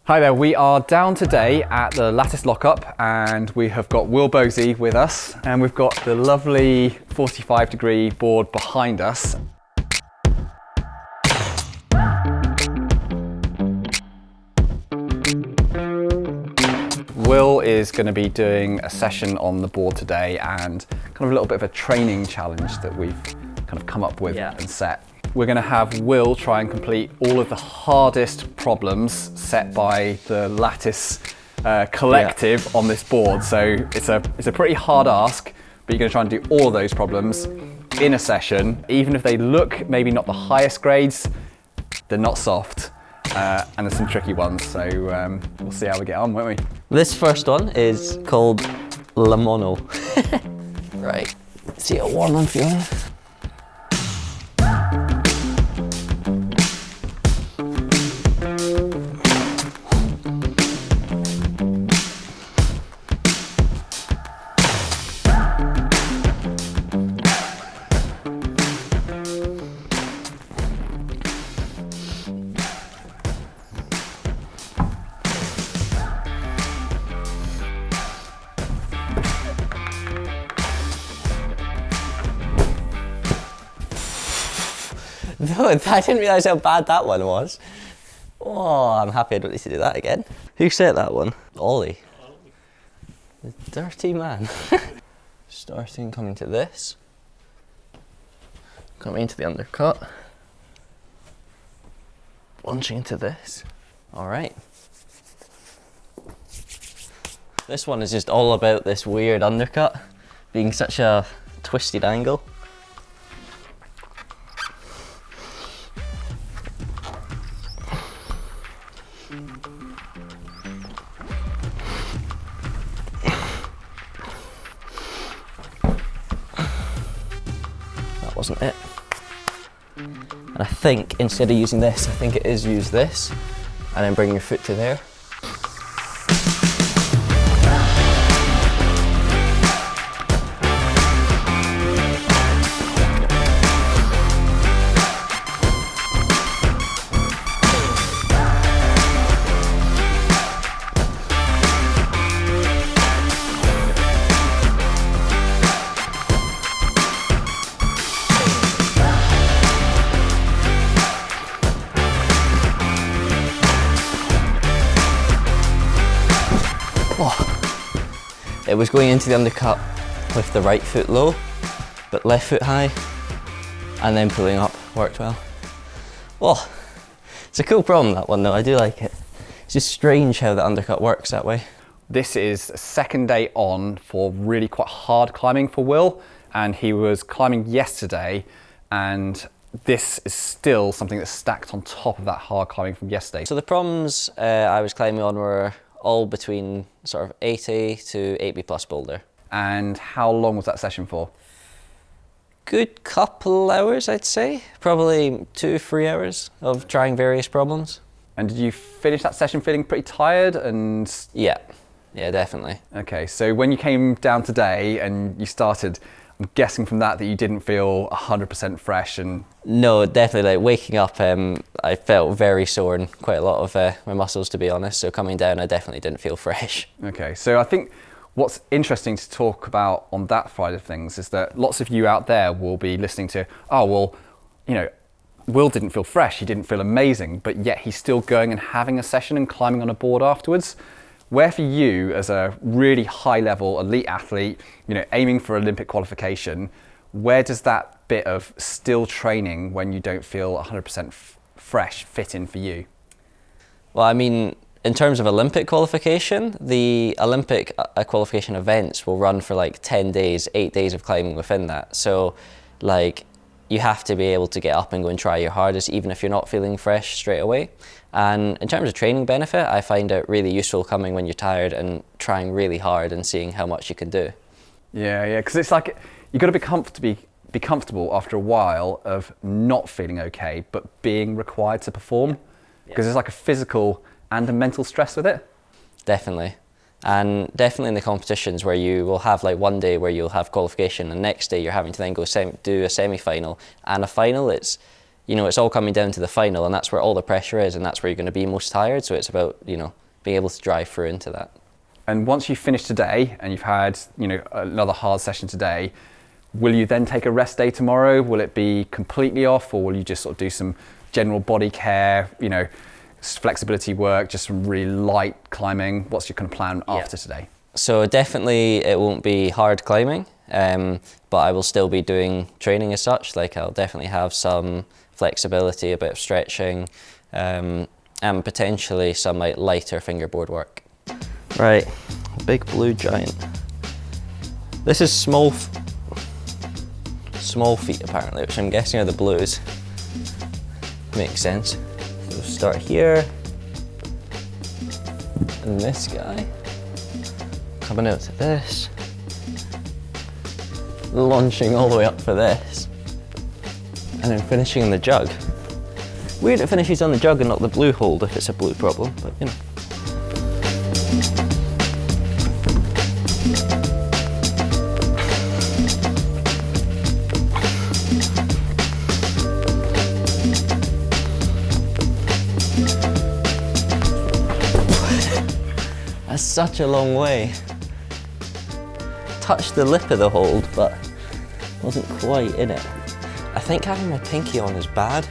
Hi there, we are down today at the Lattice lockup and we have got Will Bosi with us and we've got the lovely 45-degree board behind us. Will is going to be doing a session on the board today and kind of a little bit of a training challenge that we've kind of come up with and set. We're going to have Will try and complete all of the hardest problems set by the Lattice collective on this board. So it's a pretty hard ask, but you're going to try and do all of those problems in a session. Even if they look maybe not the highest grades, they're not soft. And there's some tricky ones, so we'll see how we get on, won't we? This first one is called La Mono. Right, see how warm I'm feeling? No, I didn't realise how bad that one was. Oh, I'm happy I don't need to do that again. Who set that one? Ollie. The dirty man. Starting, coming to this. Coming into the undercut. Launching into this. Alright. This one is just all about this weird undercut being such a twisted angle. That wasn't it. And I think instead of using this, I think it is use this and then bring your foot to there. It was going into the undercut with the right foot low, but left foot high, and then pulling up worked well. Oh, it's a cool problem, that one though, I do like it. It's just strange how the undercut works that way. This is second day on for really quite hard climbing for Will, and he was climbing yesterday, and this is still something that's stacked on top of that hard climbing from yesterday. So the problems I was climbing on were all between sort of 8A to 8B plus boulder. And how long was that session for? Good couple hours, I'd say. Probably 2-3 hours of trying various problems. And did you finish that session feeling pretty tired? And yeah, definitely. Okay, so when you came down today and you started, I'm guessing from that you didn't feel 100% fresh and... No, definitely, like waking up, I felt very sore in quite a lot of my muscles, to be honest, so coming down I definitely didn't feel fresh. Okay, so I think what's interesting to talk about on that side of things is that lots of you out there will be listening to, oh, well, you know, Will didn't feel fresh, he didn't feel amazing, but yet he's still going and having a session and climbing on a board afterwards. Where for you, as a really high-level elite athlete, you know, aiming for Olympic qualification, where does that bit of still training when you don't feel 100% fresh fit in for you? Well, I mean, in terms of Olympic qualification, the Olympic qualification events will run for like 10 days, 8 days of climbing within that. So, like, you have to be able to get up and go and try your hardest, even if you're not feeling fresh straight away. And in terms of training benefit, I find it really useful coming when you're tired and trying really hard and seeing how much you can do. Yeah, because it's like, you've got to be comfortable after a while of not feeling okay, but being required to perform. Because there's like a physical and a mental stress with it. Definitely. And definitely in the competitions where you will have like one day where you'll have qualification and next day you're having to then go do a semi-final and a final, you know, it's all coming down to the final, and that's where all the pressure is, and that's where you're going to be most tired. So it's about, you know, being able to drive through into that. And once you've finished today and you've had, you know, another hard session today, will you then take a rest day tomorrow? Will it be completely off, or will you just sort of do some general body care, you know, flexibility work, just some really light climbing? What's your kind of plan after today? So definitely it won't be hard climbing, but I will still be doing training as such. Like I'll definitely have some flexibility, a bit of stretching, and potentially some like lighter fingerboard work. Right, big blue giant. This is small feet apparently, which I'm guessing are the blues. Makes sense. So we'll start here, and this guy. Coming out to this, launching all the way up for this, and then finishing in the jug. Weird it finishes on the jug and not the blue hold if it's a blue problem, but you know. That's such a long way. Touched the lip of the hold, but wasn't quite in it. I think having my pinky on is bad.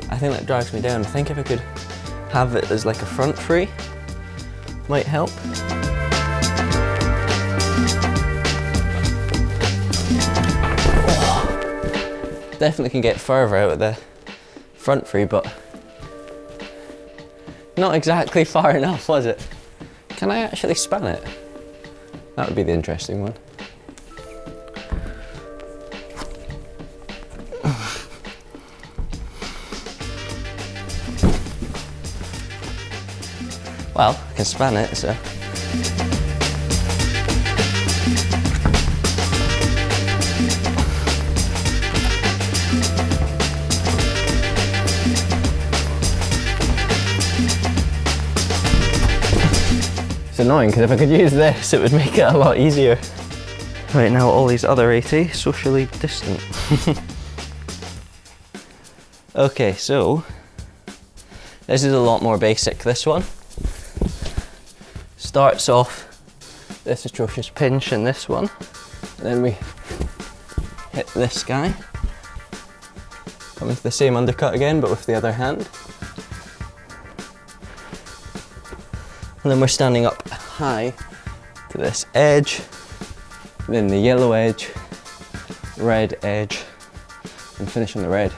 I think that drags me down. I think if I could have it as like a front free, might help. Oh, definitely can get further out of the front free, but not exactly far enough, was it? Can I actually span it? That would be the interesting one. Well, I can span it, so. It's annoying because if I could use this, it would make it a lot easier. Right, now all these other 80, socially distant. Okay, so this is a lot more basic, this one. Starts off this atrocious pinch in this one, and then we hit this guy. Come into the same undercut again, but with the other hand. And then we're standing up high to this edge, then the yellow edge, red edge, and finish on the red.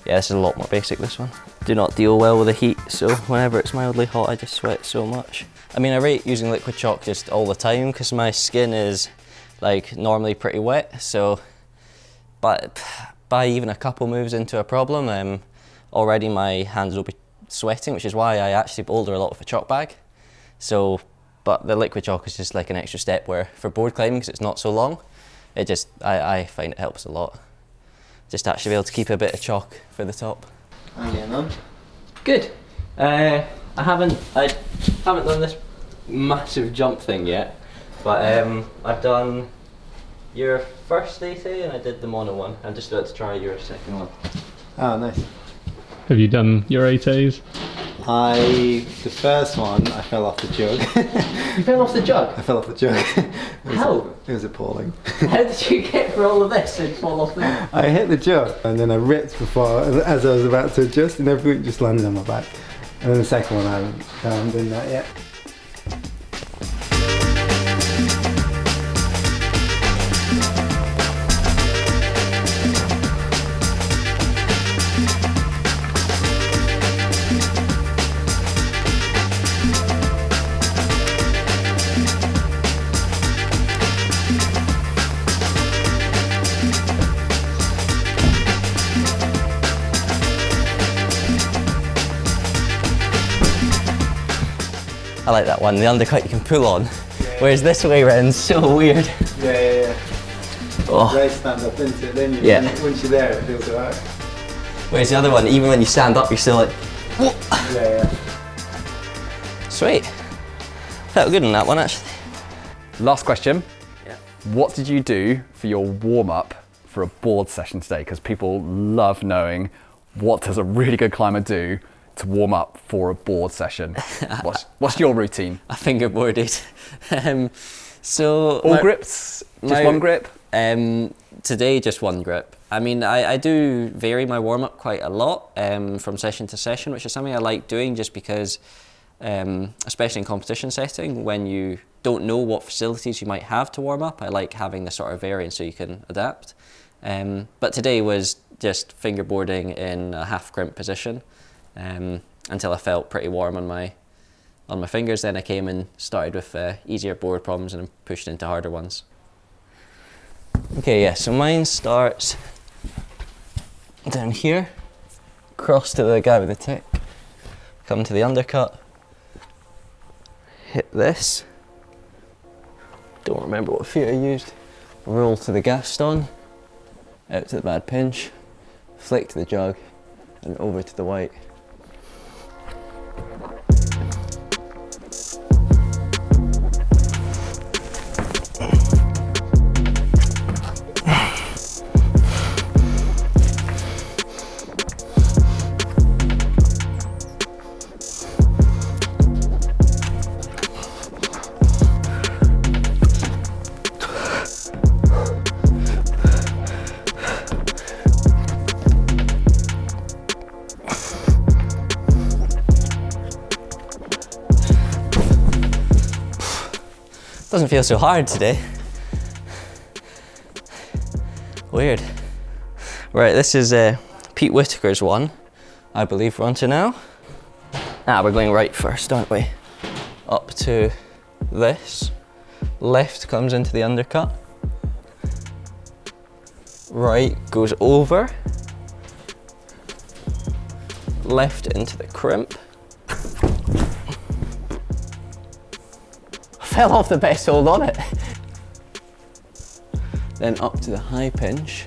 Yeah, this is a lot more basic, this one. Do not deal well with the heat, so whenever it's mildly hot, I just sweat so much. I mean, I rate using liquid chalk just all the time because my skin is like normally pretty wet, so, but by even a couple moves into a problem, already my hands will be sweating, which is why I actually boulder a lot with a chalk bag. So, but the liquid chalk is just like an extra step where for board climbing, because it's not so long, it just, I find it helps a lot. Just actually be able to keep a bit of chalk for the top. How you getting on? Good. I haven't done this massive jump thing yet, but I've done your first 80 and I did the mono one. I'm just about to try your second one. Oh, nice. Have you done your 80s? The first one, I fell off the jug. You fell off the jug? I fell off the jug. How? It was appalling. How did you get through all of this and fall off the... I hit the jug and then I ripped before, as I was about to adjust, and everything just landed on my back. And then the second one, I haven't done that yet. I like that one, the undercut you can pull on, whereas this way round's so weird. Yeah. Oh. Race stand up into it, then once you're there it feels alright. Whereas the other one, even when you stand up, you're still like, whoa. Yeah. Sweet. Felt good on that one actually. Last question. Yeah. What did you do for your warm-up for a board session today, because people love knowing what does a really good climber do to warm up for a board session. What's your routine? I fingerboarded. So all grips? Just one grip? Today, just one grip. I mean, I do vary my warm-up quite a lot from session to session, which is something I like doing just because, especially in competition setting, when you don't know what facilities you might have to warm up, I like having this sort of variance so you can adapt. But today was just fingerboarding in a half crimp position until I felt pretty warm on my fingers. Then I came and started with easier board problems and pushed into harder ones. Okay, yeah, so mine starts down here, cross to the guy with the tick, come to the undercut, hit this, don't remember what feet I used, roll to the Gaston, out to the bad pinch, flick to the jug, and over to the white. Doesn't feel so hard today. Weird. Right, this is Pete Whitaker's one, I believe we're on to now. We're going right first, aren't we? Up to this. Left comes into the undercut. Right goes over. Left into the crimp. Fell off the best hold on it. Then up to the high pinch.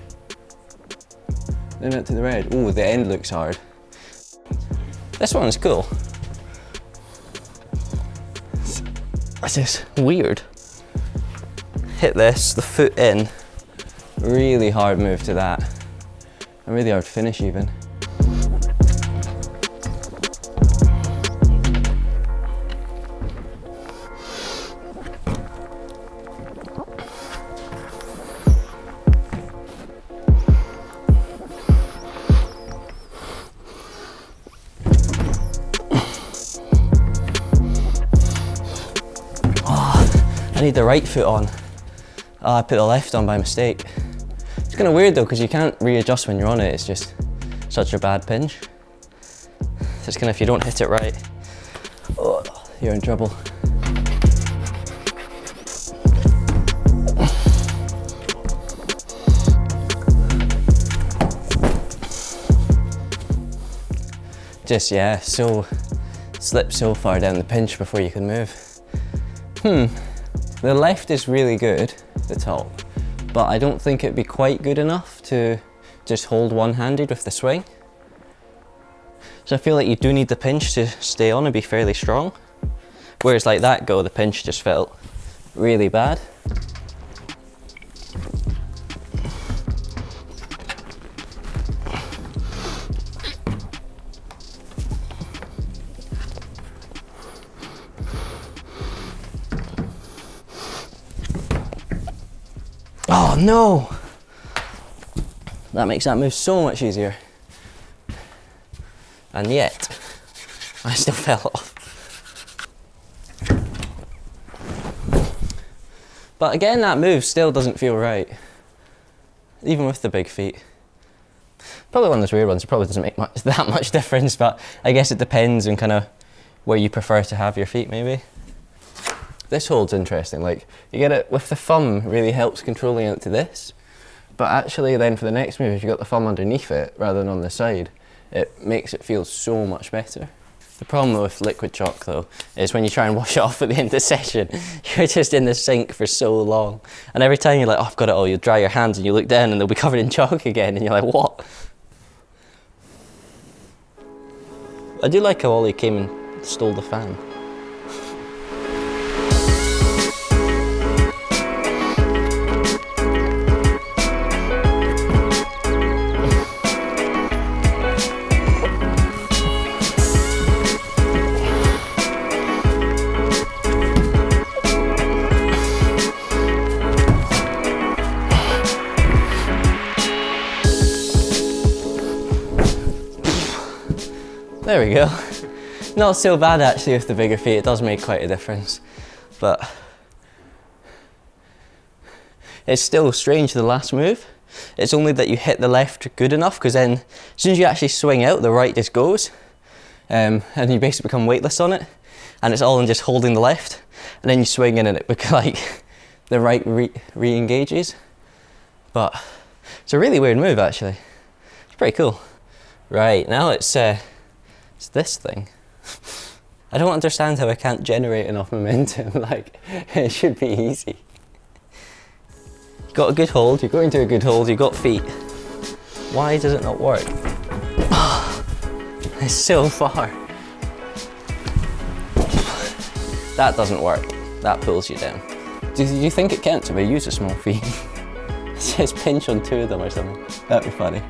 Then out to the red. Oh, the end looks hard. This one's cool. This is weird. Hit this, the foot in. Really hard move to that. A really hard finish even. I need the right foot on. I put the left on by mistake. It's kind of weird though, because you can't readjust when you're on it. It's just such a bad pinch. It's kind of, if you don't hit it right, oh, you're in trouble. Just, yeah, so slip so far down the pinch before you can move. The left is really good, the top, but I don't think it'd be quite good enough to just hold one-handed with the swing. So I feel like you do need the pinch to stay on and be fairly strong. Whereas like that go, the pinch just felt really bad. Oh no! That makes that move so much easier. And yet, I still fell off. But again, that move still doesn't feel right. Even with the big feet. Probably one of those weird ones, it probably doesn't make that much difference, but I guess it depends on kind of where you prefer to have your feet maybe. This hold's interesting, like you get it with the thumb, really helps controlling it to this, but actually then for the next move, if you've got the thumb underneath it rather than on the side, it makes it feel so much better. The problem with liquid chalk though, is when you try and wash it off at the end of the session, you're just in the sink for so long, and every time you're like, oh, I've got it all, you dry your hands and you look down and they'll be covered in chalk again, and you're like, what? I do like how Ollie came and stole the fan. there we go. Not so bad actually with the bigger feet, it does make quite a difference. But it's still strange, the last move. It's only that you hit the left good enough, because then as soon as you actually swing out, the right just goes. And you basically become weightless on it. And it's all in just holding the left. And then you swing in and it becomes like the right re-engages. But it's a really weird move actually. It's pretty cool. Right, now it's this thing. I don't understand how I can't generate enough momentum. Like, it should be easy. You got a good hold, you're going to a good hold, you got feet. Why does it not work? It's so far. That doesn't work. That pulls you down. Do you think it counts if I use a small feet? Just pinch on 2 of them or something. That'd be funny.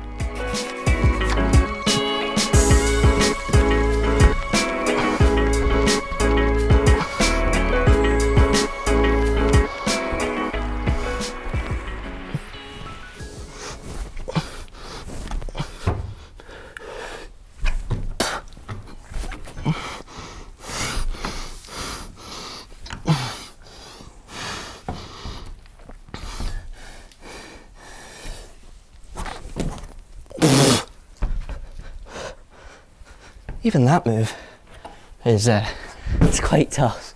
Even that move is it's quite tough.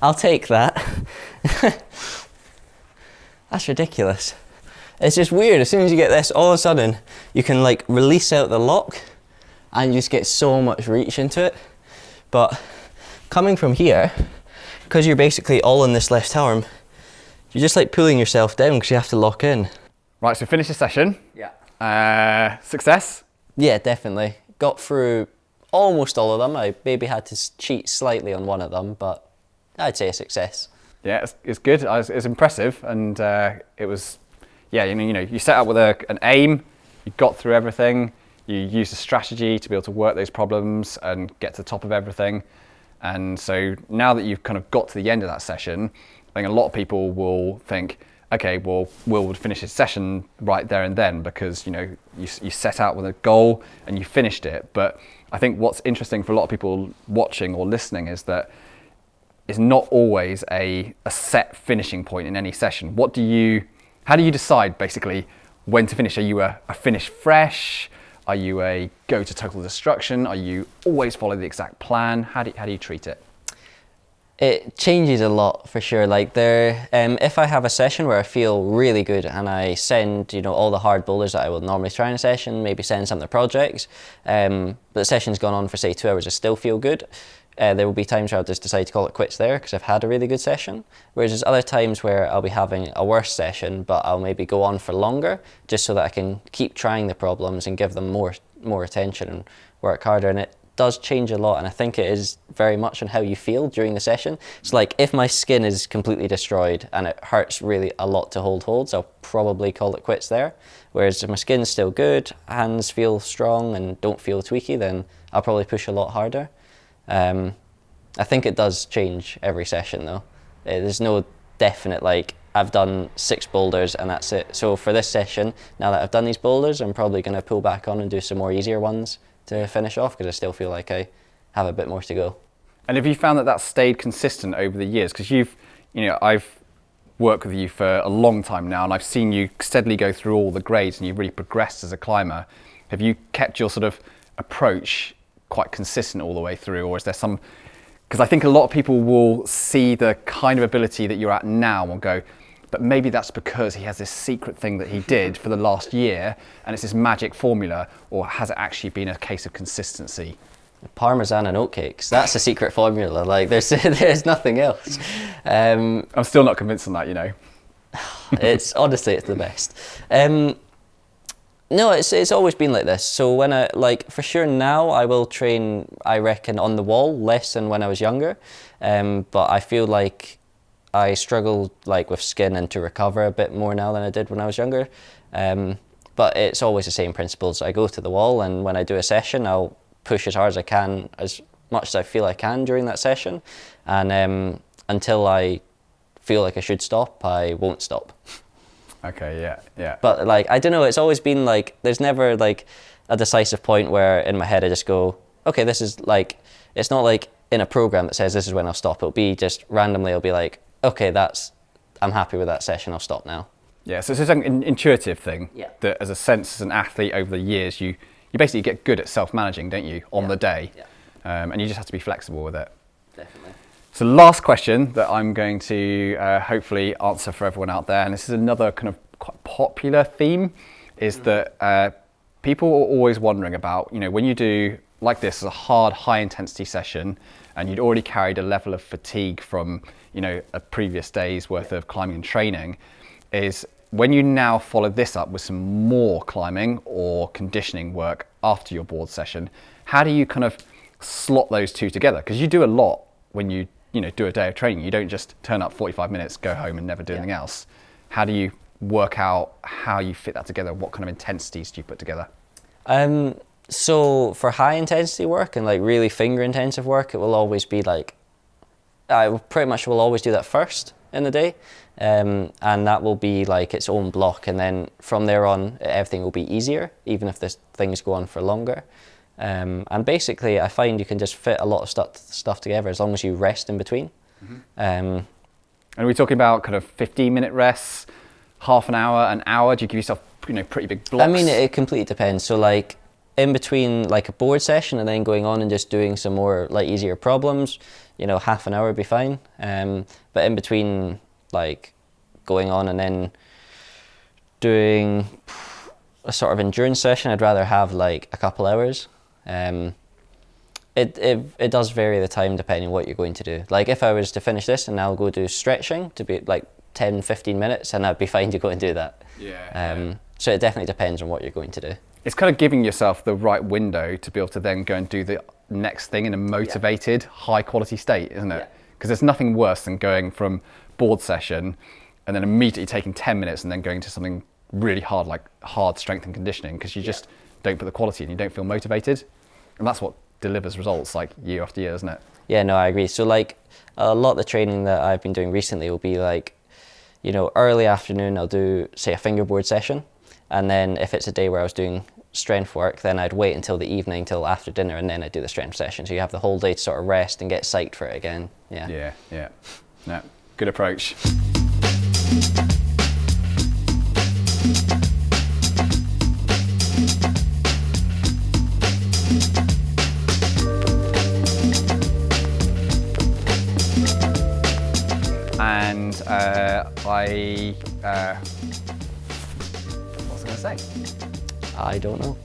I'll take that. That's ridiculous. It's just weird, as soon as you get this, all of a sudden you can like release out the lock and you just get so much reach into it. But coming from here, because you're basically all in this left arm, you're just like pulling yourself down because you have to lock in. Right, so finish the session. Yeah. Success? Yeah, definitely. Got through almost all of them. I maybe had to cheat slightly on one of them, but I'd say a success. Yeah, it's good. It's impressive, and it was, yeah. You know, you set out with an aim. You got through everything. You used a strategy to be able to work those problems and get to the top of everything. And so now that you've kind of got to the end of that session, I think a lot of people will think, okay, well, Will would finish his session right there and then because, you know, you set out with a goal and you finished it. But I think what's interesting for a lot of people watching or listening is that it's not always a set finishing point in any session. How do you decide basically when to finish? Are you a finish fresh? Are you a go to total destruction? Are you always follow the exact plan? How do you treat it? It changes a lot for sure. Like if I have a session where I feel really good and I send, you know, all the hard boulders that I would normally try in a session, maybe send some of the projects, but the session's gone on for say 2 hours, I still feel good. There will be times where I'll just decide to call it quits there because I've had a really good session. Whereas there's other times where I'll be having a worse session, but I'll maybe go on for longer just so that I can keep trying the problems and give them more attention and work harder. And it does change a lot, and I think it is very much on how you feel during the session. It's like if my skin is completely destroyed and it hurts really a lot to hold holds, I'll probably call it quits there. Whereas if my skin's still good, hands feel strong and don't feel tweaky, then I'll probably push a lot harder. I think it does change every session though. There's no definite like I've done 6 boulders and that's it. So for this session, now that I've done these boulders, I'm probably going to pull back on and do some more easier ones to finish off because I still feel like I have a bit more to go. And have you found that that's stayed consistent over the years? Because I've worked with you for a long time now, and I've seen you steadily go through all the grades, and you've really progressed as a climber. Have you kept your sort of approach quite consistent all the way through, or is there some? Because I think a lot of people will see the kind of ability that you're at now and go, but maybe that's because he has this secret thing that he did for the last year and it's this magic formula, or has it actually been a case of consistency? Parmesan and oatcakes, that's a secret formula. Like there's nothing else. I'm still not convinced on that, you know. It's honestly, it's the best. No, it's always been like this. So when for sure now I will train, I reckon, on the wall less than when I was younger. But I feel like I struggle like with skin and to recover a bit more now than I did when I was younger. But it's always the same principles. I go to the wall, and when I do a session, I'll push as hard as I can, as much as I feel I can during that session. And until I feel like I should stop, I won't stop. Okay, yeah. But like, I don't know, it's always been like, there's never like a decisive point where in my head I just go, okay, this is like, it's not like in a program that says this is when I'll stop. It'll be just randomly, it'll be like, okay, I'm happy with that session, I'll stop now. Yeah, so it's an intuitive thing Yeah. that as an athlete over the years, you basically get good at self-managing, don't you, on the day? Yeah. And you just have to be flexible with it. Definitely. So last question that I'm going to hopefully answer for everyone out there, and this is another kind of quite popular theme, is that people are always wondering about, when you do like this, a hard, high intensity session, and you'd already carried a level of fatigue from, a previous day's worth of climbing and training, is when you now follow this up with some more climbing or conditioning work after your board session, how do you kind of slot those two together? Because you do a lot when you do a day of training. You don't just turn up 45 minutes, go home and never do anything else. How do you work out how you fit that together? What kind of intensities do you put together? So for high intensity work and like really finger intensive work, it will always be like, I pretty much will always do that first in the day. And that will be like its own block, and then from there on everything will be easier, even if this things go on for longer. And basically I find you can just fit a lot of stuff together as long as you rest in between. And are we talking about kind of 15-minute rests, half an hour? Do you give yourself pretty big blocks? I mean, it completely depends. So like in between like a board session and then going on and just doing some more like easier problems, half an hour would be fine. But in between like going on and then doing a sort of endurance session, I'd rather have like a couple hours. It does vary the time depending on what you're going to do. Like if I was to finish this and I'll go do stretching to be like 10-15 minutes, and I'd be fine to go and do that. So it definitely depends on what you're going to do. It's kind of giving yourself the right window to be able to then go and do the next thing in a motivated, high quality state, isn't it? Because there's nothing worse than going from board session and then immediately taking 10 minutes and then going to something really hard, like hard strength and conditioning, because you just don't put the quality in, you don't feel motivated. And that's what delivers results like year after year, isn't it? Yeah, no, I agree. So like a lot of the training that I've been doing recently will be like, early afternoon I'll do say a fingerboard session, and then if it's a day where I was doing strength work, then I'd wait until the evening, till after dinner, and then I'd do the strength session. So you have the whole day to sort of rest and get psyched for it again. Yeah. No, good approach. And what was I going to say? I don't know.